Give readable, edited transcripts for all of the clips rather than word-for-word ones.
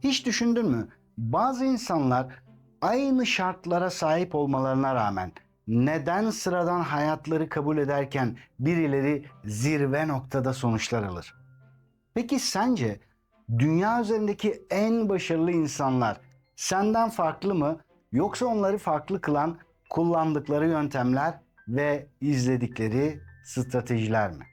Hiç düşündün mü? Bazı insanlar aynı şartlara sahip olmalarına rağmen neden sıradan hayatları kabul ederken birileri zirve noktada sonuçlar alır? Peki sence dünya üzerindeki en başarılı insanlar senden farklı mı, yoksa onları farklı kılan kullandıkları yöntemler ve izledikleri stratejiler mi?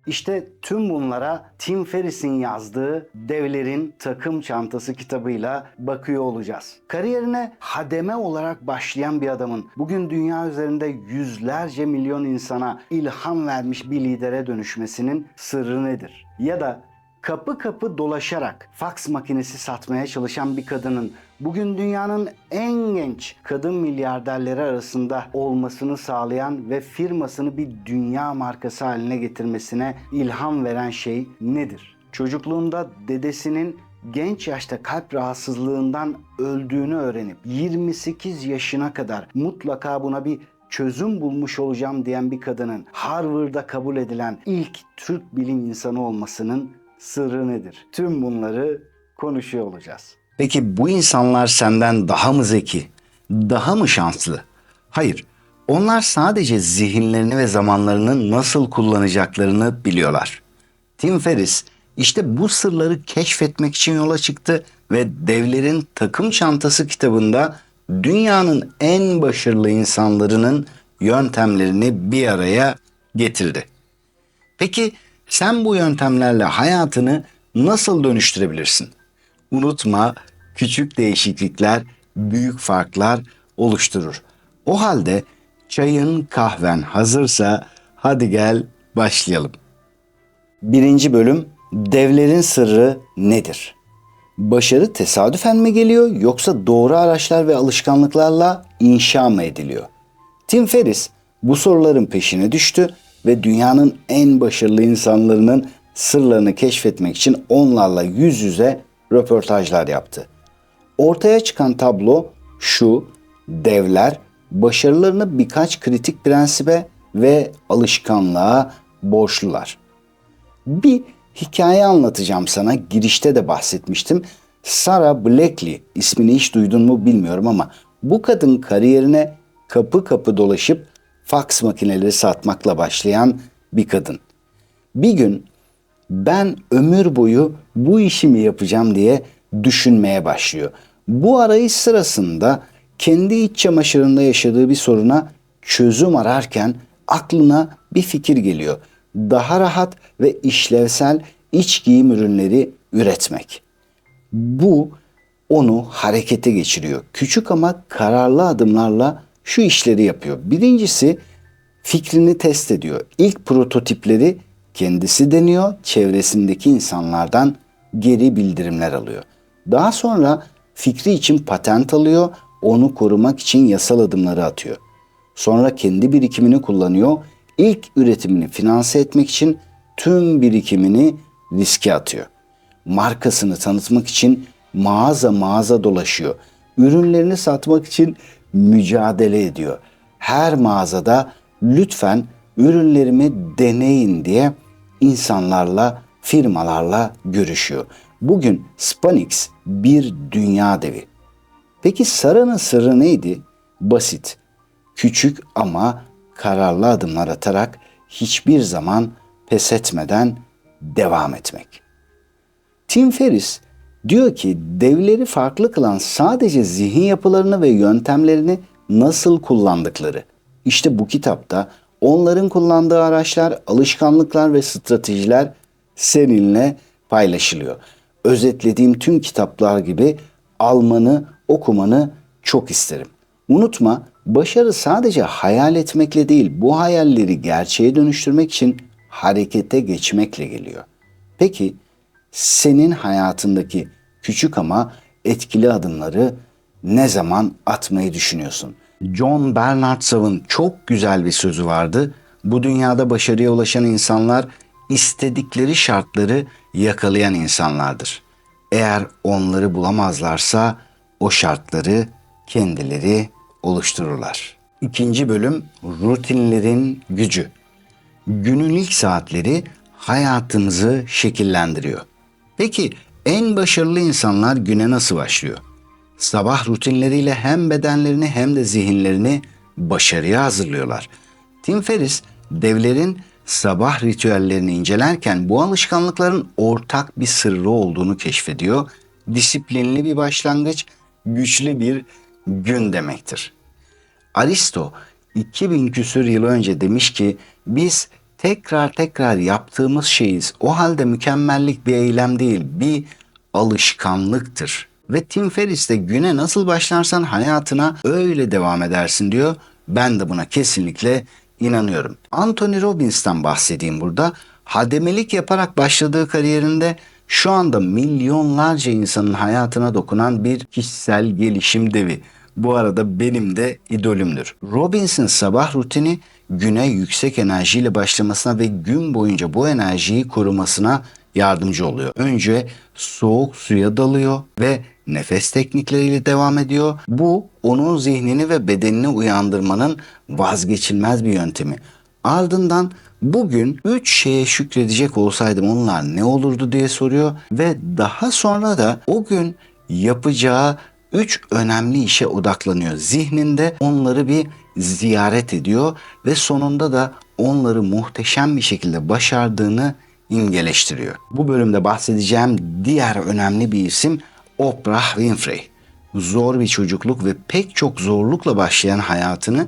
İşte tüm bunlara Tim Ferriss'in yazdığı Devlerin Takım Çantası kitabıyla bakıyor olacağız. Kariyerine hademe olarak başlayan bir adamın bugün dünya üzerinde yüzlerce milyon insana ilham vermiş bir lidere dönüşmesinin sırrı nedir? Ya da kapı kapı dolaşarak faks makinesi satmaya çalışan bir kadının bugün dünyanın en genç kadın milyarderleri arasında olmasını sağlayan ve firmasını bir dünya markası haline getirmesine ilham veren şey nedir? Çocukluğunda dedesinin genç yaşta kalp rahatsızlığından öldüğünü öğrenip 28 yaşına kadar mutlaka buna bir çözüm bulmuş olacağım diyen bir kadının Harvard'da kabul edilen ilk Türk bilim insanı olmasının sırrı nedir? Tüm bunları konuşuyor olacağız. Peki bu insanlar senden daha mı zeki, daha mı şanslı? Hayır, onlar sadece zihinlerini ve zamanlarını nasıl kullanacaklarını biliyorlar. Tim Ferriss işte bu sırları keşfetmek için yola çıktı ve Devlerin Takım Çantası kitabında dünyanın en başarılı insanlarının yöntemlerini bir araya getirdi. Peki sen bu yöntemlerle hayatını nasıl dönüştürebilirsin? Unutma, küçük değişiklikler büyük farklar oluşturur. O halde çayın kahven hazırsa hadi gel başlayalım. Birinci bölüm, devlerin sırrı nedir? Başarı tesadüfen mi geliyor yoksa doğru araçlar ve alışkanlıklarla inşa mı ediliyor? Tim Ferriss bu soruların peşine düştü ve dünyanın en başarılı insanlarının sırlarını keşfetmek için onlarla yüz yüze röportajlar yaptı. Ortaya çıkan tablo şu: devler başarılarını birkaç kritik prensibe ve alışkanlığa borçlular. Bir hikaye anlatacağım sana. Girişte de bahsetmiştim. Sarah Blakely ismini hiç duydun mu bilmiyorum ama bu kadın kariyerine kapı kapı dolaşıp faks makineleri satmakla başlayan bir kadın. Bir gün ben ömür boyu bu işi mi yapacağım diye düşünmeye başlıyor. Bu arayış sırasında kendi iç çamaşırında yaşadığı bir soruna çözüm ararken aklına bir fikir geliyor. Daha rahat ve işlevsel iç giyim ürünleri üretmek. Bu onu harekete geçiriyor. Küçük ama kararlı adımlarla şu işleri yapıyor. Birincisi, fikrini test ediyor. İlk prototipleri kendisi deniyor, çevresindeki insanlardan geri bildirimler alıyor. Daha sonra fikri için patent alıyor, onu korumak için yasal adımları atıyor. Sonra kendi birikimini kullanıyor, ilk üretimini finanse etmek için tüm birikimini riske atıyor. Markasını tanıtmak için mağaza mağaza dolaşıyor. Ürünlerini satmak için mücadele ediyor. Her mağazada lütfen ürünlerimi deneyin diye insanlarla, firmalarla görüşüyor. Bugün SpaceX bir dünya devi. Peki Sarah'ın sırrı neydi? Basit, küçük ama kararlı adımlar atarak hiçbir zaman pes etmeden devam etmek. Tim Ferriss diyor ki devleri farklı kılan sadece zihin yapılarını ve yöntemlerini nasıl kullandıkları. İşte bu kitapta onların kullandığı araçlar, alışkanlıklar ve stratejiler seninle paylaşılıyor. Özetlediğim tüm kitaplar gibi almanı, okumanı çok isterim. Unutma, başarı sadece hayal etmekle değil, bu hayalleri gerçeğe dönüştürmek için harekete geçmekle geliyor. Peki senin hayatındaki küçük ama etkili adımları ne zaman atmayı düşünüyorsun? John Bernard Shaw'ın çok güzel bir sözü vardı. Bu dünyada başarıya ulaşan insanlar istedikleri şartları yakalayan insanlardır. Eğer onları bulamazlarsa o şartları kendileri oluştururlar. İkinci bölüm, rutinlerin gücü. Günün ilk saatleri hayatımızı şekillendiriyor. Peki En başarılı insanlar güne nasıl başlıyor? Sabah rutinleriyle hem bedenlerini hem de zihinlerini başarıya hazırlıyorlar. Tim Ferriss, devlerin sabah ritüellerini incelerken bu alışkanlıkların ortak bir sırrı olduğunu keşfediyor. Disiplinli bir başlangıç, güçlü bir gün demektir. Aristo 2000 küsür yıl önce demiş ki biz tekrar tekrar yaptığımız şeyiz. O halde mükemmellik bir eylem değil, bir alışkanlıktır. Ve Tim Ferriss de güne nasıl başlarsan hayatına öyle devam edersin diyor. Ben de buna kesinlikle inanıyorum. Anthony Robbins'ten bahsedeyim burada. Hademelik yaparak başladığı kariyerinde şu anda milyonlarca insanın hayatına dokunan bir kişisel gelişim devi. Bu arada benim de idolümdür. Robbins'in sabah rutini güne yüksek enerjiyle başlamasına ve gün boyunca bu enerjiyi korumasına yardımcı oluyor. Önce soğuk suya dalıyor ve nefes teknikleriyle devam ediyor. Bu onun zihnini ve bedenini uyandırmanın vazgeçilmez bir yöntemi. Ardından bugün 3 şeye şükredecek olsaydım onlar ne olurdu diye soruyor ve daha sonra da o gün yapacağı 3 önemli işe odaklanıyor. Zihninde onları bir ziyaret ediyor ve sonunda da onları muhteşem bir şekilde başardığını imgeleştiriyor. Bu bölümde bahsedeceğim diğer önemli bir isim Oprah Winfrey. Zor bir çocukluk ve pek çok zorlukla başlayan hayatını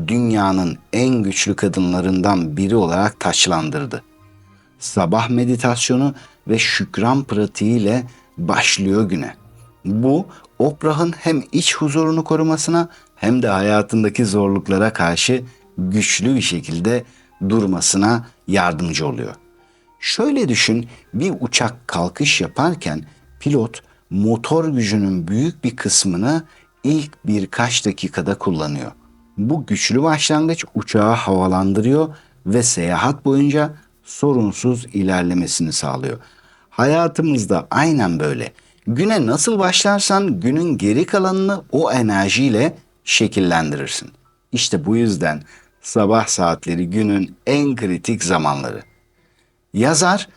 dünyanın en güçlü kadınlarından biri olarak taçlandırdı. Sabah meditasyonu ve şükran pratiğiyle başlıyor güne. Bu Oprah'ın hem iç huzurunu korumasına hem de hayatındaki zorluklara karşı güçlü bir şekilde durmasına yardımcı oluyor. Şöyle düşün, bir uçak kalkış yaparken pilot motor gücünün büyük bir kısmını ilk birkaç dakikada kullanıyor. Bu güçlü başlangıç uçağı havalandırıyor ve seyahat boyunca sorunsuz ilerlemesini sağlıyor. Hayatımızda aynen böyle. Güne nasıl başlarsan günün geri kalanını o enerjiyle şekillendirirsin. İşte bu yüzden sabah saatleri günün en kritik zamanları. Yazar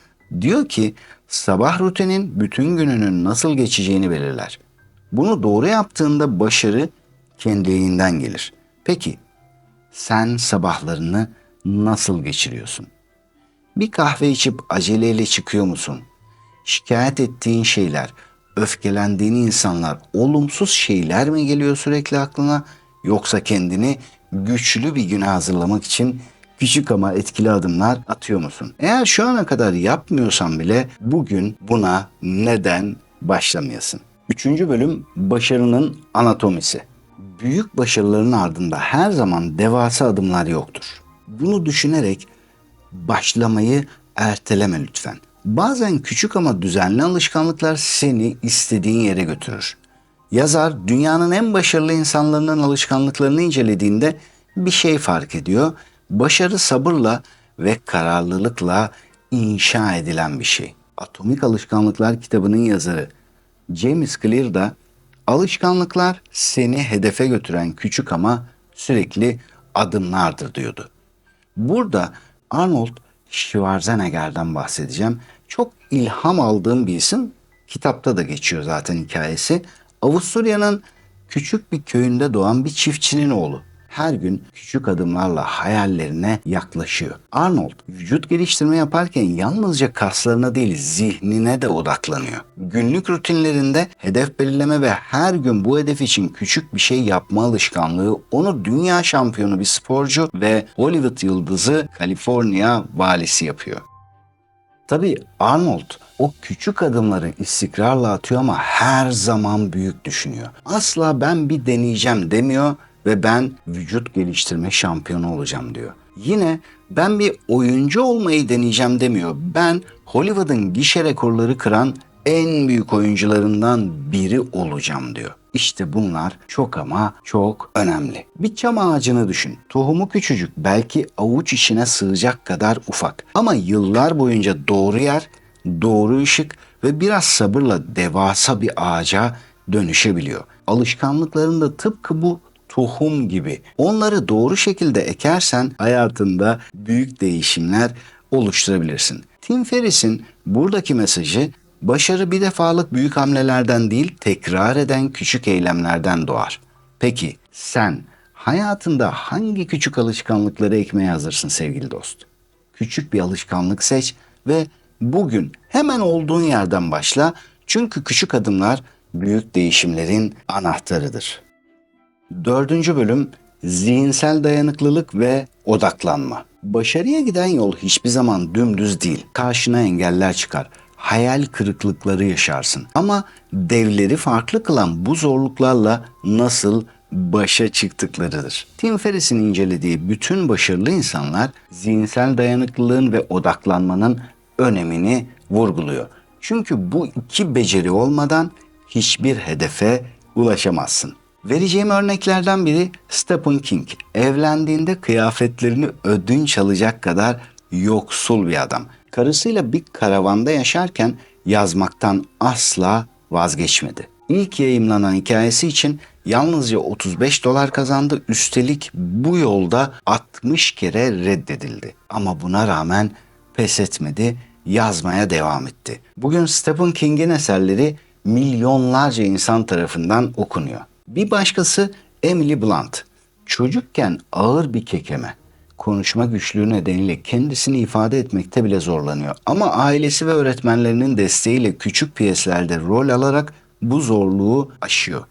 diyor ki sabah rutinin bütün gününün nasıl geçeceğini belirler. Bunu doğru yaptığında başarı kendiliğinden gelir. Peki sen sabahlarını nasıl geçiriyorsun? Bir kahve içip aceleyle çıkıyor musun? Şikayet ettiğin şeyler, öfkelendiğin insanlar, olumsuz şeyler mi geliyor sürekli aklına? Yoksa kendini güçlü bir güne hazırlamak için küçük ama etkili adımlar atıyor musun? Eğer şu ana kadar yapmıyorsan bile bugün buna neden başlamayasın? Üçüncü bölüm başarının anatomisi. Büyük başarıların ardında her zaman devasa adımlar yoktur. Bunu düşünerek başlamayı erteleme lütfen. Bazen küçük ama düzenli alışkanlıklar seni istediğin yere götürür. Yazar dünyanın en başarılı insanlarının alışkanlıklarını incelediğinde bir şey fark ediyor. Başarı sabırla ve kararlılıkla inşa edilen bir şey. Atomik Alışkanlıklar kitabının yazarı James Clear da alışkanlıklar seni hedefe götüren küçük ama sürekli adımlardır diyordu. Burada Arnold Schwarzenegger'den bahsedeceğim. Çok ilham aldığım bir isim. Kitapta da geçiyor zaten hikayesi. Avusturya'nın küçük bir köyünde doğan bir çiftçinin oğlu. Her gün küçük adımlarla hayallerine yaklaşıyor. Arnold vücut geliştirme yaparken yalnızca kaslarına değil zihnine de odaklanıyor. Günlük rutinlerinde hedef belirleme ve her gün bu hedef için küçük bir şey yapma alışkanlığı onu dünya şampiyonu bir sporcu ve Hollywood yıldızı Kaliforniya valisi yapıyor. Tabii Arnold o küçük adımları istikrarla atıyor ama her zaman büyük düşünüyor. Asla ben bir deneyeceğim demiyor ve ben vücut geliştirme şampiyonu olacağım diyor. Yine ben bir oyuncu olmayı deneyeceğim demiyor. Ben Hollywood'un gişe rekorları kıran en büyük oyuncularından biri olacağım diyor. İşte bunlar çok ama çok önemli. Bir çam ağacını düşün. Tohumu küçücük, belki avuç içine sığacak kadar ufak. Ama yıllar boyunca doğru yer, doğru ışık ve biraz sabırla devasa bir ağaca dönüşebiliyor. Alışkanlıkların da tıpkı bu tohum gibi. Onları doğru şekilde ekersen hayatında büyük değişimler oluşturabilirsin. Tim Ferriss'in buradaki mesajı Başarı bir defalık büyük hamlelerden değil, tekrar eden küçük eylemlerden doğar. Peki sen hayatında hangi küçük alışkanlıkları ekmeye hazırsın sevgili dost? Küçük bir alışkanlık seç ve bugün hemen olduğun yerden başla. Çünkü küçük adımlar büyük değişimlerin anahtarıdır. Dördüncü bölüm zihinsel dayanıklılık ve odaklanma. Başarıya giden yol hiçbir zaman dümdüz değil. Karşına engeller çıkar. Hayal kırıklıkları yaşarsın. Ama devleri farklı kılan bu zorluklarla nasıl başa çıktıklarıdır. Tim Ferriss'in incelediği bütün başarılı insanlar zihinsel dayanıklılığın ve odaklanmanın önemini vurguluyor. Çünkü bu iki beceri olmadan hiçbir hedefe ulaşamazsın. Vereceğim örneklerden biri Stephen King. Evlendiğinde kıyafetlerini ödünç alacak kadar yoksul bir adam. Karısıyla bir karavanda yaşarken yazmaktan asla vazgeçmedi. İlk yayımlanan hikayesi için yalnızca $35 kazandı. Üstelik bu yolda 60 kere reddedildi. Ama buna rağmen pes etmedi, yazmaya devam etti. Bugün Stephen King'in eserleri milyonlarca insan tarafından okunuyor. Bir başkası Emily Blunt. Çocukken ağır bir kekeme. Konuşma güçlüğü nedeniyle kendisini ifade etmekte bile zorlanıyor. Ama ailesi ve öğretmenlerinin desteğiyle küçük piyeslerde rol alarak bu zorluğu aşıyor.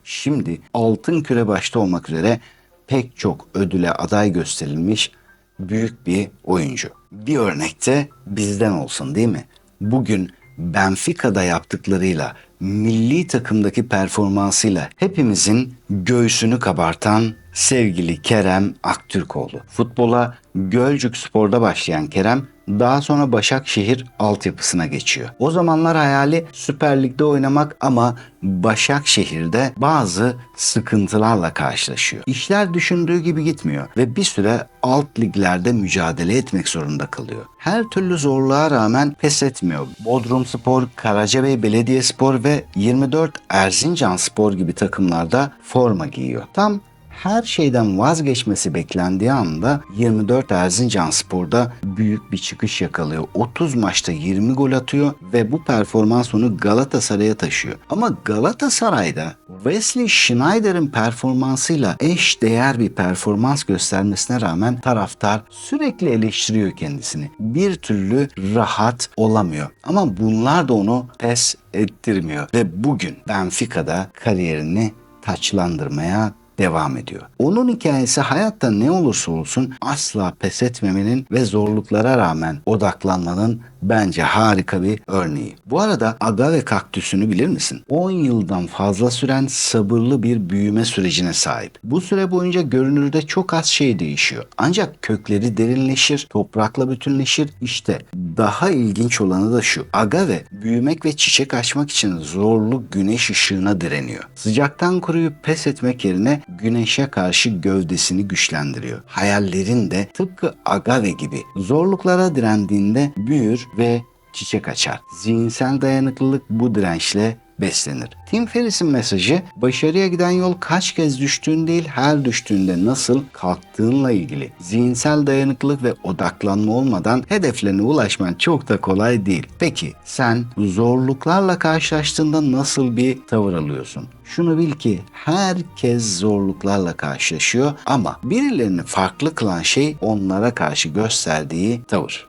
Şimdi Altın Küre başta olmak üzere pek çok ödüle aday gösterilmiş büyük bir oyuncu. Bir örnek de bizden olsun değil mi? Bugün Benfica'da yaptıklarıyla, milli takımdaki performansıyla hepimizin göğsünü kabartan sevgili Kerem Aktürkoğlu. Futbola Gölcük Spor'da başlayan Kerem daha sonra Başakşehir altyapısına geçiyor. O zamanlar hayali Süper Lig'de oynamak ama Başakşehir'de bazı sıkıntılarla karşılaşıyor. İşler düşündüğü gibi gitmiyor ve bir süre alt liglerde mücadele etmek zorunda kalıyor. Her türlü zorluğa rağmen pes etmiyor. Bodrumspor, Karacabey Belediyespor ve 24 Erzincanspor gibi takımlarda forma giyiyor. Tam her şeyden vazgeçmesi beklendiği anda 24 Erzincanspor'da büyük bir çıkış yakalıyor. 30 maçta 20 gol atıyor ve bu performans onu Galatasaray'a taşıyor. Ama Galatasaray'da Wesley Sneijder'in performansıyla eş değer bir performans göstermesine rağmen taraftar sürekli eleştiriyor kendisini. Bir türlü rahat olamıyor. Ama bunlar da onu pes ettirmiyor ve bugün Benfica'da kariyerini taçlandırmaya devam ediyor. Onun hikayesi hayatta ne olursa olsun asla pes etmemenin ve zorluklara rağmen odaklanmanın bence harika bir örneği. Bu arada agave kaktüsünü bilir misin? 10 yıldan fazla süren sabırlı bir büyüme sürecine sahip. Bu süre boyunca görünürde çok az şey değişiyor. Ancak kökleri derinleşir, toprakla bütünleşir. İşte daha ilginç olanı da şu. Agave büyümek ve çiçek açmak için zorlu güneş ışığına direniyor. Sıcaktan kuruyup pes etmek yerine güneşe karşı gövdesini güçlendiriyor. Hayallerin de tıpkı agave gibi zorluklara direndiğinde büyür ve çiçek açar. Zihinsel dayanıklılık bu dirençle beslenir. Tim Ferriss'in mesajı başarıya giden yol kaç kez düştüğün değil her düştüğünde nasıl kalktığınla ilgili. Zihinsel dayanıklılık ve odaklanma olmadan hedeflerine ulaşman çok da kolay değil. Peki sen zorluklarla karşılaştığında nasıl bir tavır alıyorsun? Şunu bil ki herkes zorluklarla karşılaşıyor ama birilerini farklı kılan şey onlara karşı gösterdiği tavır.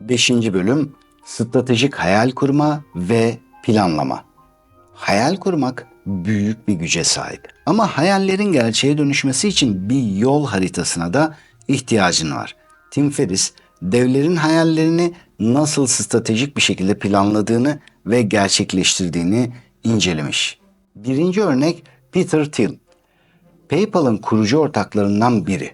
5. bölüm stratejik hayal kurma ve planlama. Hayal kurmak büyük bir güce sahip. Ama hayallerin gerçeğe dönüşmesi için bir yol haritasına da ihtiyacın var. Tim Ferriss, devlerin hayallerini nasıl stratejik bir şekilde planladığını ve gerçekleştirdiğini incelemiş. Birinci örnek Peter Thiel. PayPal'ın kurucu ortaklarından biri.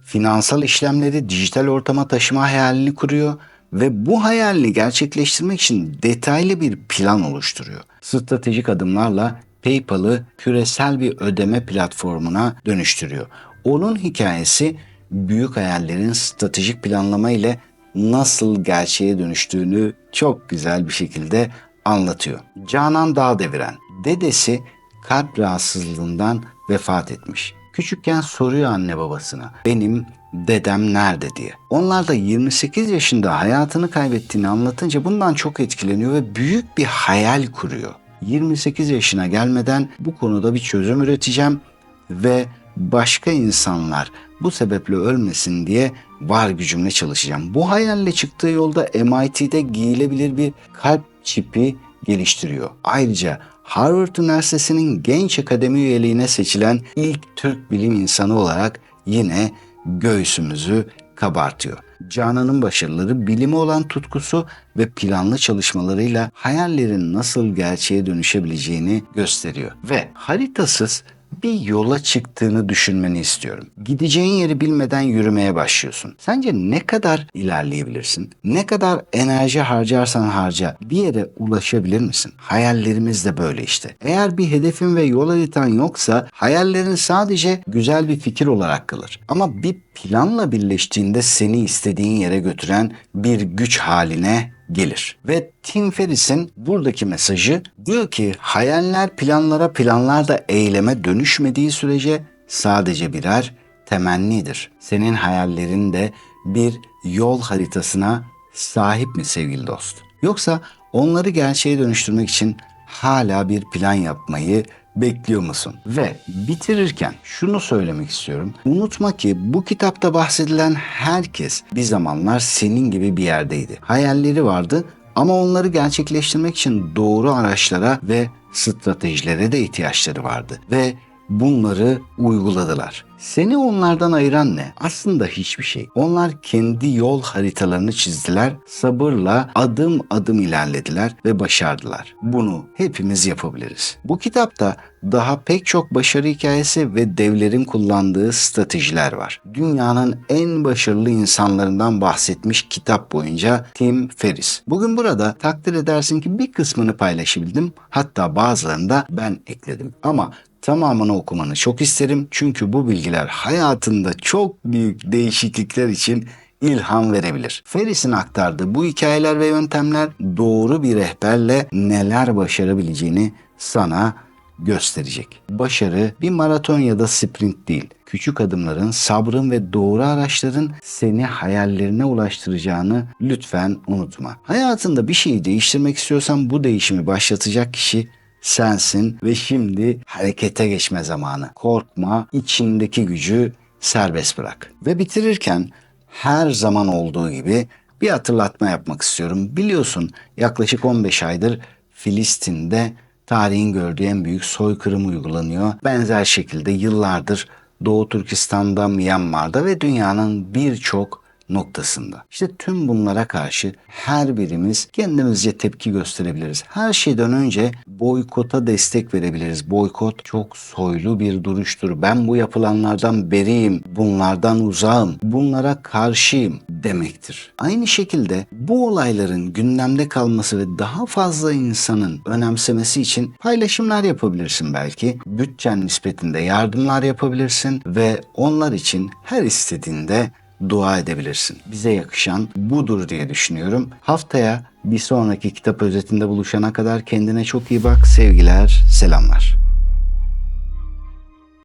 Finansal işlemleri dijital ortama taşıma hayalini kuruyor ve bu hayalini gerçekleştirmek için detaylı bir plan oluşturuyor. Stratejik adımlarla PayPal'ı küresel bir ödeme platformuna dönüştürüyor. Onun hikayesi büyük hayallerin stratejik planlama ile nasıl gerçeğe dönüştüğünü çok güzel bir şekilde anlatıyor. Canan Dağdeviren, dedesi kalp rahatsızlığından vefat etmiş. Küçükken soruyor anne babasına, benim dedem nerede diye. Onlar da 28 yaşında hayatını kaybettiğini anlatınca bundan çok etkileniyor ve büyük bir hayal kuruyor. 28 yaşına gelmeden bu konuda bir çözüm üreteceğim ve başka insanlar bu sebeple ölmesin diye var gücümle çalışacağım. Bu hayalle çıktığı yolda MIT'de giyilebilir bir kalp çipi geliştiriyor. Ayrıca Harvard Üniversitesi'nin Genç Akademi üyeliğine seçilen ilk Türk bilim insanı olarak yine göğsümüzü kabartıyor. Canan'ın başarıları, bilime olan tutkusu ve planlı çalışmalarıyla hayallerin nasıl gerçeğe dönüşebileceğini gösteriyor. Ve haritasız bir yola çıktığını düşünmeni istiyorum. Gideceğin yeri bilmeden yürümeye başlıyorsun. Sence ne kadar ilerleyebilirsin? Ne kadar enerji harcarsan harca bir yere ulaşabilir misin? Hayallerimiz de böyle işte. Eğer bir hedefin ve yol haritan yoksa hayallerin sadece güzel bir fikir olarak kalır. Ama bir planla birleştiğinde seni istediğin yere götüren bir güç haline gelir. Ve Tim Ferriss'in buradaki mesajı diyor ki hayaller planlara, planlar da eyleme dönüşmediği sürece sadece birer temennidir. Senin hayallerin de bir yol haritasına sahip mi sevgili dost? Yoksa onları gerçeğe dönüştürmek için hala bir plan yapmayı bekliyor musun? Ve bitirirken şunu söylemek istiyorum. Unutma ki bu kitapta bahsedilen herkes bir zamanlar senin gibi bir yerdeydi. Hayalleri vardı ama onları gerçekleştirmek için doğru araçlara ve stratejilere de ihtiyaçları vardı. Ve bunları uyguladılar. Seni onlardan ayıran ne? Aslında hiçbir şey. Onlar kendi yol haritalarını çizdiler, sabırla adım adım ilerlediler ve başardılar. Bunu hepimiz yapabiliriz. Bu kitapta daha pek çok başarı hikayesi ve devlerin kullandığı stratejiler var. Dünyanın en başarılı insanlarından bahsetmiş kitap boyunca Tim Ferriss. Bugün burada takdir edersin ki bir kısmını paylaşabildim. Hatta bazılarını da ben ekledim. Ama tamamını okumanı çok isterim çünkü bu bilgiler hayatında çok büyük değişiklikler için ilham verebilir. Ferriss'in aktardığı bu hikayeler ve yöntemler doğru bir rehberle neler başarabileceğini sana gösterecek. Başarı bir maraton ya da sprint değil. Küçük adımların, sabrın ve doğru araçların seni hayallerine ulaştıracağını lütfen unutma. Hayatında bir şeyi değiştirmek istiyorsan bu değişimi başlatacak kişi sensin ve şimdi harekete geçme zamanı. Korkma, içindeki gücü serbest bırak. Ve bitirirken her zaman olduğu gibi bir hatırlatma yapmak istiyorum. Biliyorsun yaklaşık 15 aydır Filistin'de tarihin gördüğü en büyük soykırım uygulanıyor. Benzer şekilde yıllardır Doğu Türkistan'da, Myanmar'da ve dünyanın birçok noktasında. İşte tüm bunlara karşı her birimiz kendimizce tepki gösterebiliriz. Her şeyden önce boykota destek verebiliriz. Boykot çok soylu bir duruştur. Ben bu yapılanlardan beriyim, bunlardan uzağım, bunlara karşıyım demektir. Aynı şekilde bu olayların gündemde kalması ve daha fazla insanın önemsemesi için paylaşımlar yapabilirsin belki. Bütçen nispetinde yardımlar yapabilirsin ve onlar için her istediğinde dua edebilirsin. Bize yakışan budur diye düşünüyorum. Haftaya bir sonraki kitap özetinde buluşana kadar kendine çok iyi bak. Sevgiler, selamlar.